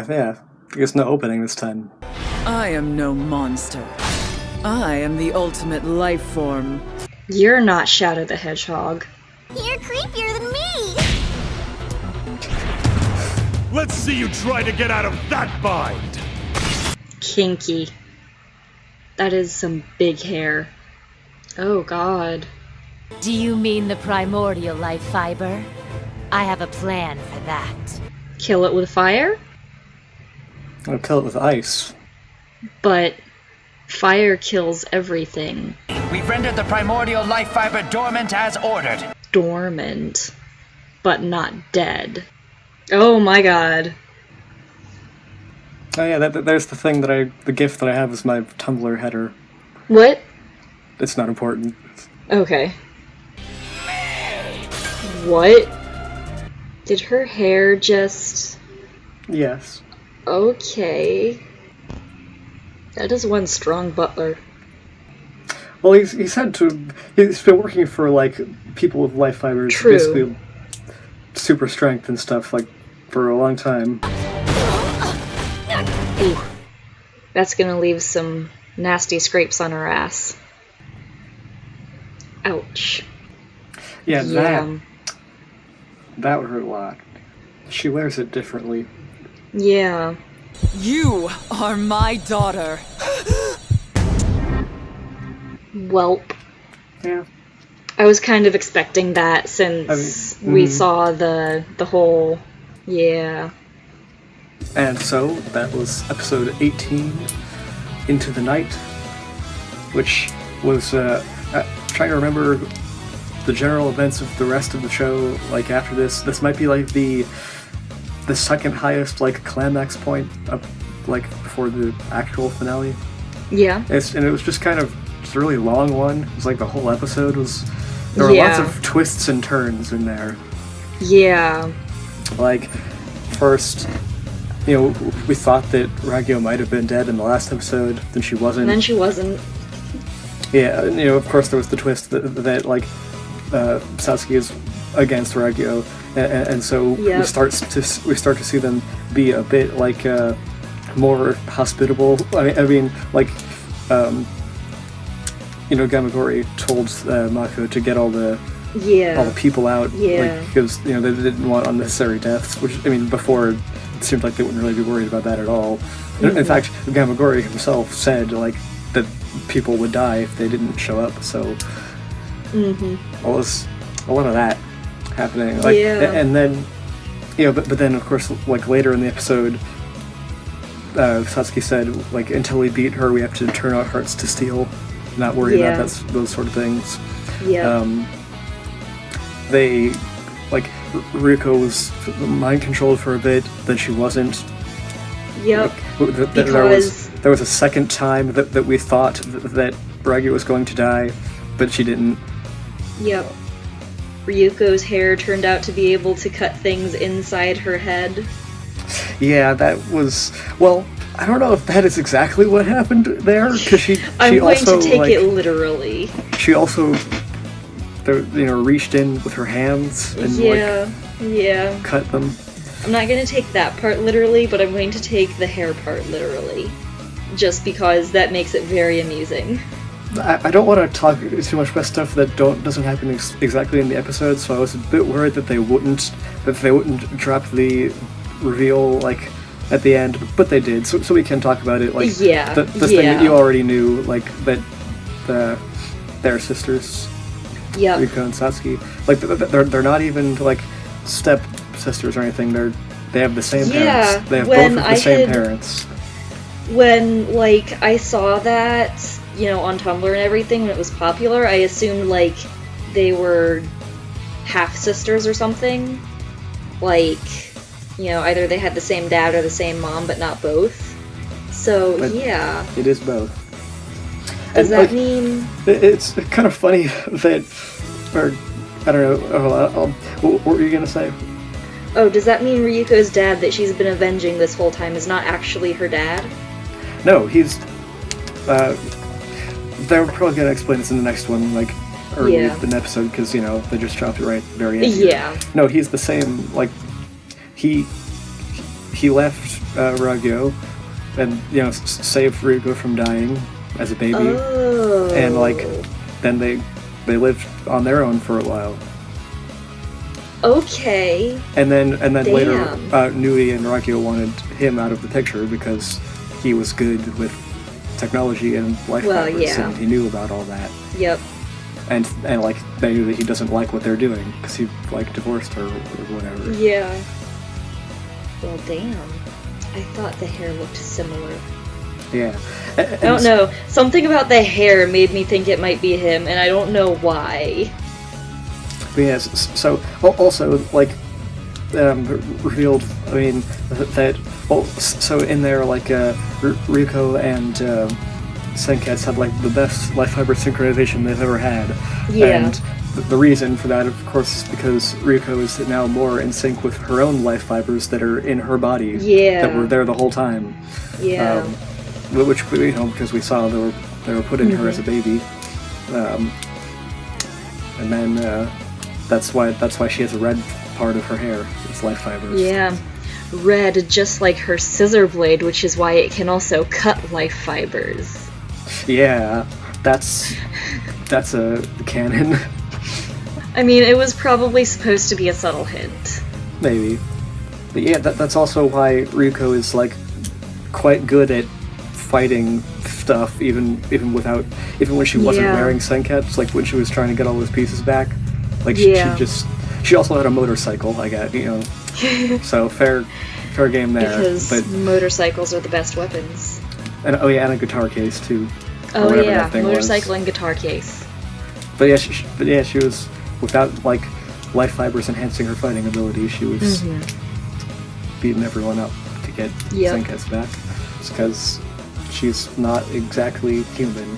yeah. I guess no opening this time. I am no monster. I am the ultimate life form. You're not Shadow the Hedgehog. You're creepier than me! Let's see you try to get out of that bind! Kinky. That is some big hair. Oh god. Do you mean the primordial life fiber? I have a plan for that. Kill it with fire? I'll kill it with ice. But fire kills everything. We've rendered the primordial life fiber dormant as ordered. Dormant. But not dead. Oh my god. Oh yeah, there's the thing the gift that I have is my Tumblr header. What? It's not important. Okay. What? Did her hair just... Yes. Okay. That is one strong butler. Well, he's been working for, like, people with life fibers. True. Basically super strength and stuff, like, for a long time. Ooh. That's gonna leave some nasty scrapes on her ass. Ouch. Yeah, that would hurt a lot. She wears it differently. Yeah. You are my daughter. Welp. Yeah. I was kind of expecting that since we saw the whole... Yeah. And so, that was episode 18, Into the Night, which was, trying to remember the general events of the rest of the show, like, after this. This might be, like, the second highest, like, climax point up, like, before the actual finale. Yeah. And it was just kind of just a really long one. It was like the whole episode was... There were lots of twists and turns in there. Yeah. Like, first, you know, we thought that Ragyo might have been dead in the last episode, then she wasn't. And then she wasn't. Yeah, you know, of course there was the twist that like, Satsuki is against Ragyo, and so we start to see them be a bit, like, more hospitable. I mean, like, you know, Gamagori told Mako to get all the people out, like, because, you know, they didn't want unnecessary deaths, which, I mean, before it seemed like they wouldn't really be worried about that at all. In fact, Gamagori himself said, like, that people would die if they didn't show up, so well, there's a lot of that happening. Like, and then, you know, but then, of course, like, later in the episode, Satsuki said, like, until we beat her, we have to turn our hearts to steel. Not worry about those sort of things. Yeah. They, like, Ryuko was mind controlled for a bit, then she wasn't. Yep. Like, there was a second time that we thought that Ragyo was going to die, but she didn't. Yep. Ryuko's hair turned out to be able to cut things inside her head. Yeah, that was... Well, I don't know if that is exactly what happened there, because she I'm going also, to take like, it literally. She also, you know, reached in with her hands and, like, cut them. I'm not going to take that part literally, but I'm going to take the hair part literally. Just because that makes it very amusing. I don't want to talk too much about stuff that doesn't happen exactly in the episode, so I was a bit worried that they wouldn't drop the reveal, like, at the end, but they did, so we can talk about it, like, the thing that you already knew, like, that they're sisters, Ryuko and Satsuki. Like, they're not even, like, step sisters or anything, they have the same parents. They have both of the same parents. When, like, I saw that, you know, on Tumblr and everything, when it was popular, I assumed, like, they were half-sisters or something. Like, you know, either they had the same dad or the same mom, but not both. So, but yeah. It is both. Does that mean... It's kind of funny that... Or, I don't know, what were you gonna say? Oh, does that mean Ryuko's dad that she's been avenging this whole time is not actually her dad? No, he's... they're probably gonna explain this in the next one, like, early in the episode, because, you know, they just dropped it right at the very end. Yeah. No, he's the same, like... He left Ragyo, and saved Ryuko from dying as a baby, Oh. and then they lived on their own for a while. Okay. And then later, Damn. Nui and Ragyo wanted him out of the picture because he was good with technology and life Well, fibers, yeah. and he knew about all that. Yep. And they knew that he doesn't like what they're doing because he divorced her or whatever. Yeah. Well, damn. I thought the hair looked similar. Yeah. I don't know. Something about the hair made me think it might be him, and I don't know why. But yes, so also revealed. I mean that. Well, so in there, Ryuko and Senketsu had the best life fiber synchronization they've ever had. Yeah. And the reason for that, of course, is because Ryuko is now more in sync with her own life fibers that are in her body. Yeah. That were there the whole time. Yeah. Which because we saw they were put in her as a baby. And then that's why she has a red part of her hair. It's life fibers. Yeah. Red, just like her scissor blade, which is why it can also cut life fibers. Yeah, that's a canon. I mean, it was probably supposed to be a subtle hint. Maybe. But yeah, that's also why Ryuko is quite good at fighting stuff, even when she wasn't Yeah. wearing Senketsu, when she was trying to get all those pieces back. Yeah. She also had a motorcycle, I guess, so fair game there. Because but motorcycles are the best weapons. and and a guitar case too. or Oh whatever yeah, that thing motorcycle was. and guitar case. But yeah, she was without life fibers enhancing her fighting ability. She was beating everyone up to get Yep. Senketsu back. It's because she's not exactly human.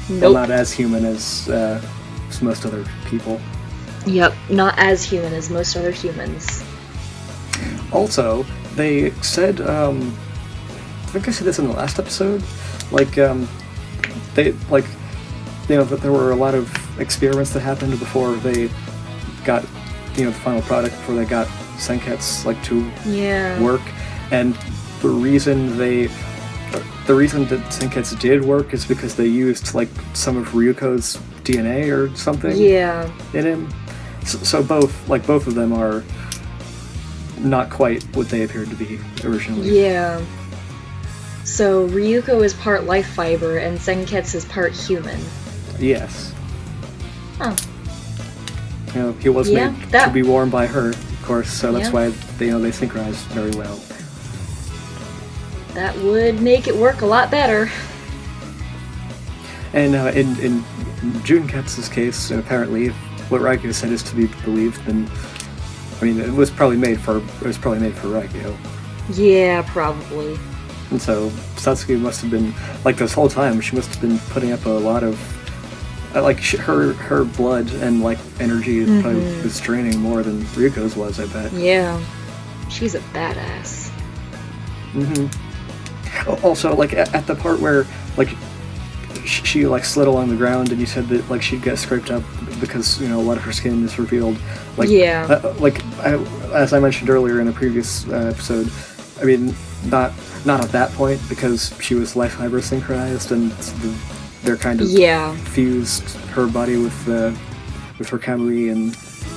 Well, Nope. not as human as most other people. Yep, not as human as most other humans. Also, they said, I think I said this in the last episode, that there were a lot of experiments that happened before they got, the final product, before they got Senketsu, to Yeah. work, and the reason that Senketsu did work is because they used, some of Ryuko's DNA or something Yeah. in him. So both of them are not quite what they appeared to be originally. Yeah. So Ryuko is part life fiber and Senketsu is part human. Yes. Huh. He was Yeah, made that- to be worn by her, of course, so that's Yeah. why they synchronized very well. That would make it work a lot better. And in Junketsu's case, apparently, if what Raikyo said is to be believed, then it was probably made for Raikyo. Yeah, probably. And so Satsuki must have been this whole time. She must have been putting up a lot of her blood and energy probably was draining more than Ryuko's was. I bet. Yeah. She's a badass. Also, at the part where she slid along the ground, and you said that she'd get scraped up because a lot of her skin is revealed. Yeah. As I mentioned earlier in a previous episode, not at that point because she was life fiber synchronized and they're kind of fused her body with her Kamui and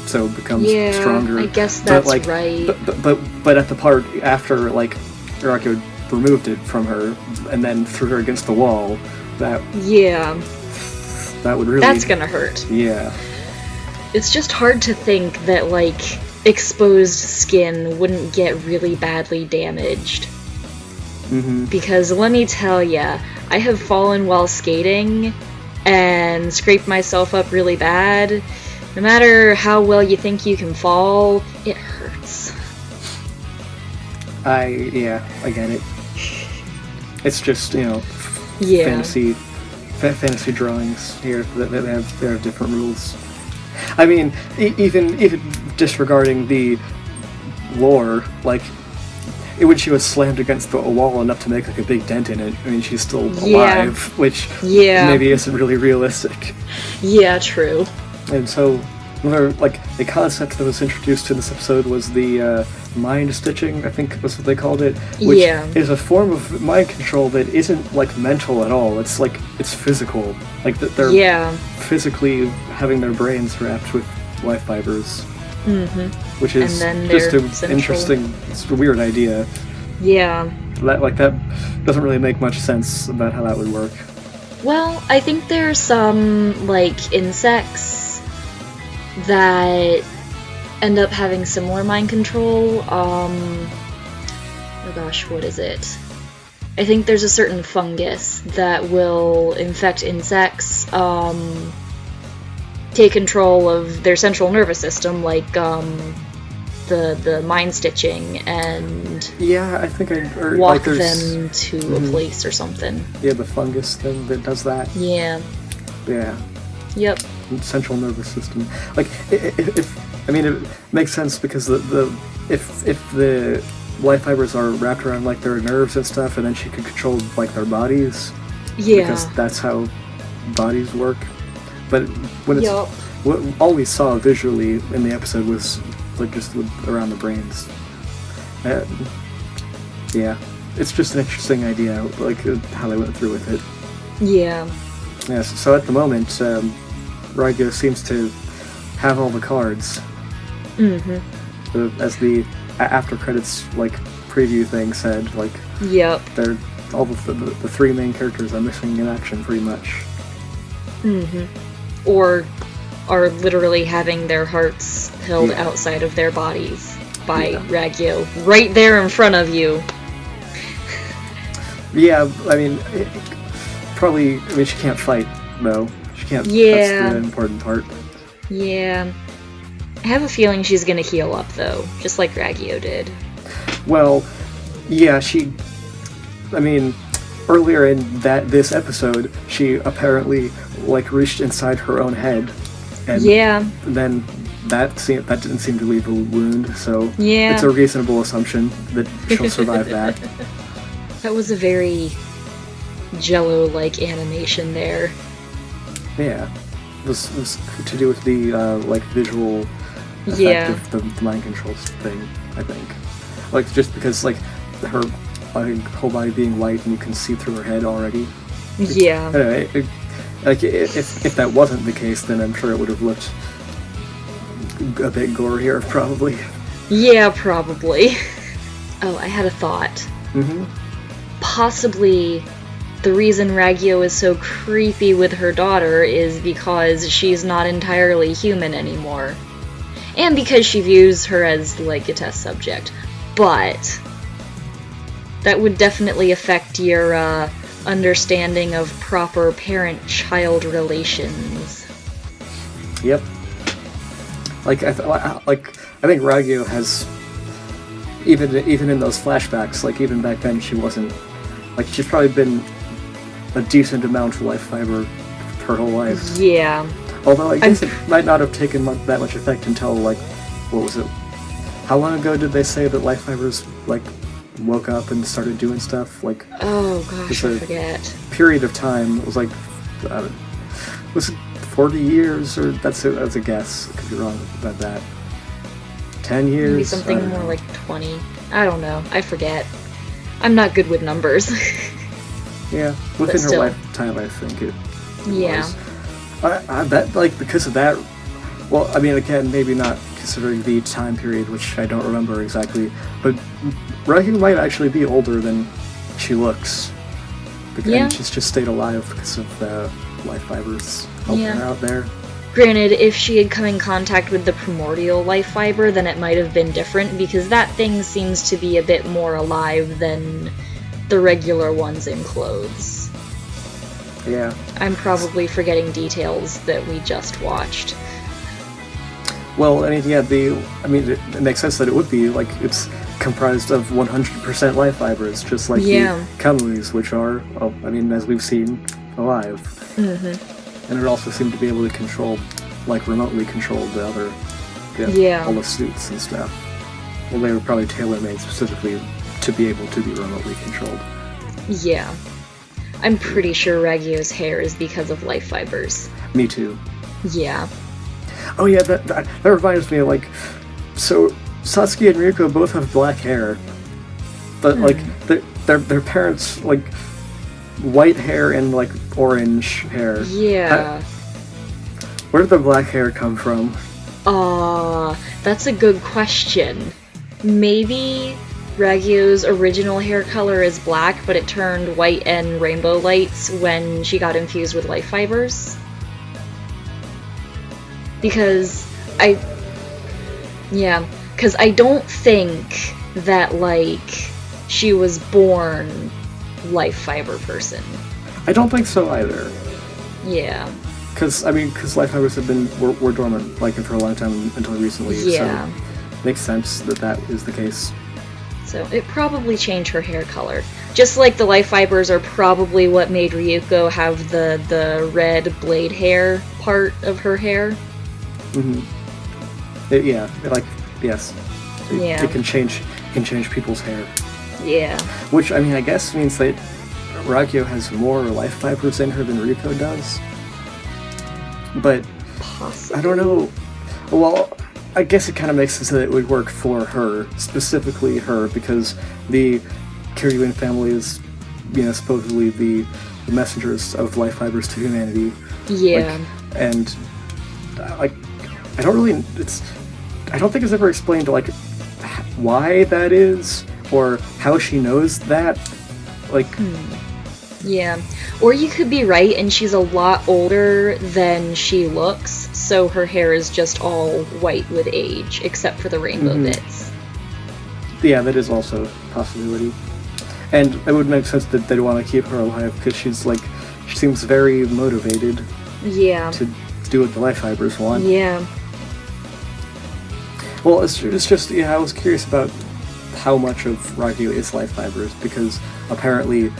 so becomes stronger. I guess that's right. But at the part after Hirako removed it from her and then threw her against the wall, that would really That's gonna hurt. Yeah. It's just hard to think that exposed skin wouldn't get really badly damaged. Because let me tell ya, I have fallen while skating and scraped myself up really bad. No matter how well you think you can fall, it hurts. I get it. It's just, fantasy drawings here that they have different rules. Even disregarding the lore, when she was slammed against a wall enough to make a big dent in it, she's still alive, which maybe isn't really realistic. Yeah, true. And so, Another, like, a concept that was introduced in this episode was the mind stitching, I think that's what they called it, which is a form of mind control that isn't, like, mental at all. It's, like, it's physical. Like, they're physically having their brains wrapped with life fibers. Which is just an interesting, it's a weird idea. Yeah. That doesn't really make much sense about how that would work. Well, I think there's some, like, insects that end up having similar mind control. Oh gosh, what is it? I think there's a certain fungus that will infect insects, take control of their central nervous system, like, the mind stitching, and I think walk them to a place or something. Yeah, the fungus thing that does that. Yeah. Yep. Central nervous system. Like, it makes sense because if the life fibers are wrapped around, like, their nerves and stuff, and then she could control, like, their bodies. Yeah. Because that's how bodies work. But when it's what all we saw visually in the episode was, like, just around the brains. It's just an interesting idea, like, how they went through with it. Yeah. Yes. So at the moment, Raigo seems to have all the cards. As the after credits, like, preview thing said, like, they're all the three main characters are missing in action pretty much. Or are literally having their hearts held outside of their bodies by Ragyo, right there in front of you. She can't fight, though. She can't, that's the important part. Yeah. I have a feeling she's gonna heal up, though, just like Ragyo did. Well, yeah, earlier in this episode, she apparently, like, reached inside her own head, and then that didn't seem to leave a wound, so it's a reasonable assumption that she'll survive that. That was a very Jello-like animation there. Yeah, it was to do with the like, visual effect of the mind control thing, I think. Like, just because, like, her whole body being white and you can see through her head already. Yeah. Anyway, like, if that wasn't the case, then I'm sure it would have looked a bit gorier, probably. Yeah, probably. Oh, I had a thought. Possibly the reason Ragyo is so creepy with her daughter is because she's not entirely human anymore. And because she views her as, like, a test subject. But that would definitely affect your understanding of proper parent-child relations. Yep. Like, I think Ragyo has, even in those flashbacks, like, even back then she wasn't, like, she's probably been a decent amount of life fiber her whole life. Yeah. Although I guess it might not have taken that much effect until, like, what was it? How long ago did they say that life fibers, like, woke up and started doing stuff? Like, oh gosh, I forget. Period of time. It was like, was it 40 years, or that's a guess? I could be wrong about that. 10 years. Maybe something more like 20. I don't know. I forget. I'm not good with numbers. Yeah, within her lifetime, I think it was. I bet, like, because of that. Well, I mean, again, maybe not considering the time period, which I don't remember exactly, but Raigo might actually be older than she looks. And she's just stayed alive because of the life fibers helping her out there. Granted, if she had come in contact with the primordial life fiber, then it might have been different, because that thing seems to be a bit more alive than the regular ones in clothes. Yeah. I'm probably forgetting details that we just watched. Well, I mean, it makes sense that it would be, like, it's comprised of 100% life fibers, just like the Kamuis, which are, as we've seen, alive. And it also seemed to be able to control, like, remotely control the other, all the suits and stuff. Well, they were probably tailor-made specifically to be able to be remotely controlled. Yeah. I'm pretty sure Ragyo's hair is because of life fibers. Me too. Yeah. Oh yeah, that reminds me, like, so Satsuki and Ryuko both have black hair, but like their parents like white hair and like orange hair. Yeah. Where did the black hair come from? That's a good question. Maybe Ragyo's original hair color is black, but it turned white and rainbow lights when she got infused with life fibers. Because I don't think that, like, she was born life fiber person. I don't think so either. Yeah. Because life fibers were dormant, like, for a long time until recently. Yeah. So makes sense that is the case. So it probably changed her hair color. Just like the life fibers are probably what made Ryuko have the red blade hair part of her hair. Mm-hmm. Yes. Yeah. It can change people's hair. Yeah. Which, I guess means that Ragyo has more life fibers in her than Ryuko does. But Possibly. I don't know. Well, I guess it kind of makes sense that it would work for her, specifically her, because the Kiryuin family is, supposedly the messengers of life fibers to humanity. Yeah. I don't think it's ever explained, like, why that is, or how she knows that. Like... Yeah. Or you could be right, and she's a lot older than she looks, so her hair is just all white with age, except for the rainbow bits. Yeah, that is also a possibility. And it would make sense that they'd want to keep her alive, because she seems very motivated. Yeah. To do what the life fibers want. Yeah. Well, it's just, I was curious about how much of Ragyo is life fibers, because apparently,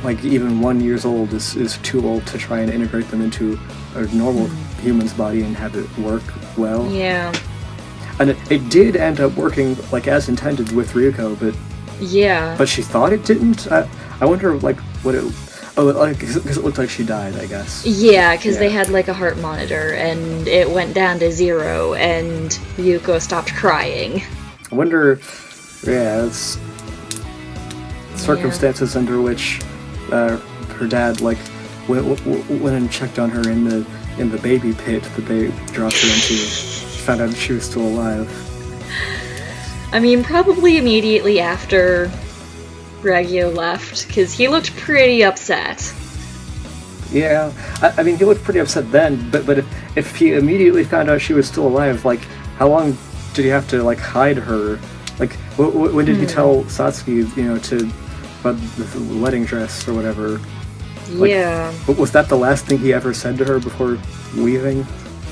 like, even 1 year old is too old to try and integrate them into a normal human's body and have it work well. Yeah. And it did end up working, like, as intended with Ryuko, but... Yeah. But she thought it didn't? I wonder, like, what it... Oh, like, because it looked like she died, I guess. Yeah, because they had, like, a heart monitor, and it went down to 0, and Ryuko stopped crying. I wonder... Yeah, it's... circumstances under which her dad, like, went and checked on her in the baby pit that they dropped her into, found out that she was still alive. Probably immediately after Ragyo left, because he looked pretty upset. Yeah, he looked pretty upset then, but if he immediately found out she was still alive, like, how long did he have to, like, hide her? Like, when did he tell Satsuki, about the wedding dress or whatever? Like, yeah. Was that the last thing he ever said to her before leaving?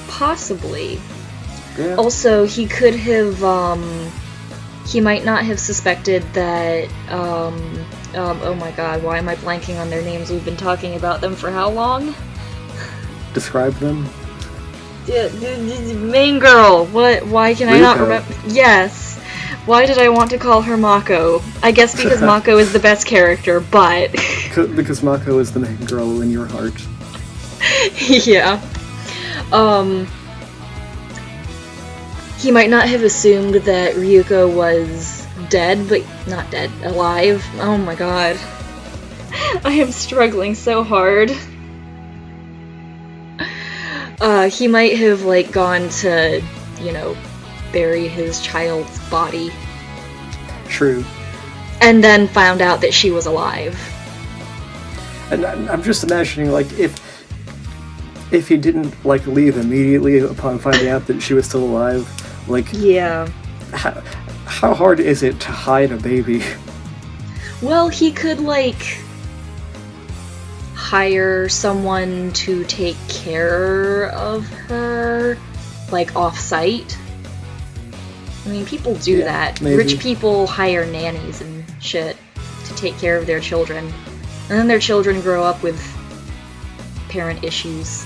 Possibly. Yeah. Also, he could have, he might not have suspected that, oh my god, why am I blanking on their names? We've been talking about them for how long? Describe them? Main girl! Why can I not remember? Yes! Why did I want to call her Mako? I guess because Mako is the best character, but... Because Mako is the main girl in your heart. Yeah. He might not have assumed that Ryuko was dead, but not dead, alive. Oh my god. I am struggling so hard. He might have, like, gone to, bury his child's body. True. And then found out that she was alive. And I'm just imagining, like, if he didn't, like, leave immediately upon finding out that she was still alive, like... Yeah. How hard is it to hide a baby? Well, he could, like, hire someone to take care of her, like, off-site. People do that. Maybe. Rich people hire nannies and shit to take care of their children. And then their children grow up with parent issues.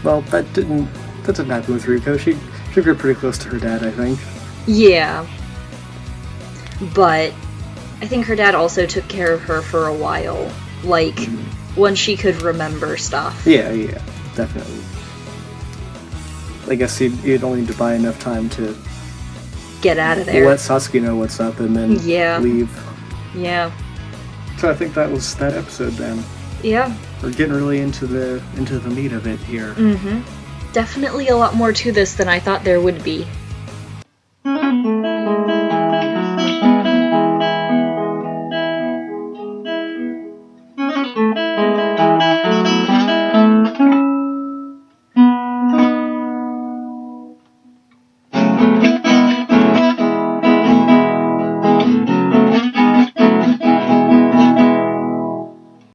Well, that didn't happen with Ryuko. She grew pretty close to her dad, I think. Yeah. But I think her dad also took care of her for a while. Like, when she could remember stuff. Yeah, definitely. I guess you'd only need to buy enough time to Get out of there. let Sasuke know what's up and then leave. Yeah. So I think that was that episode then. Yeah. We're getting really into the meat of it here. Definitely a lot more to this than I thought there would be.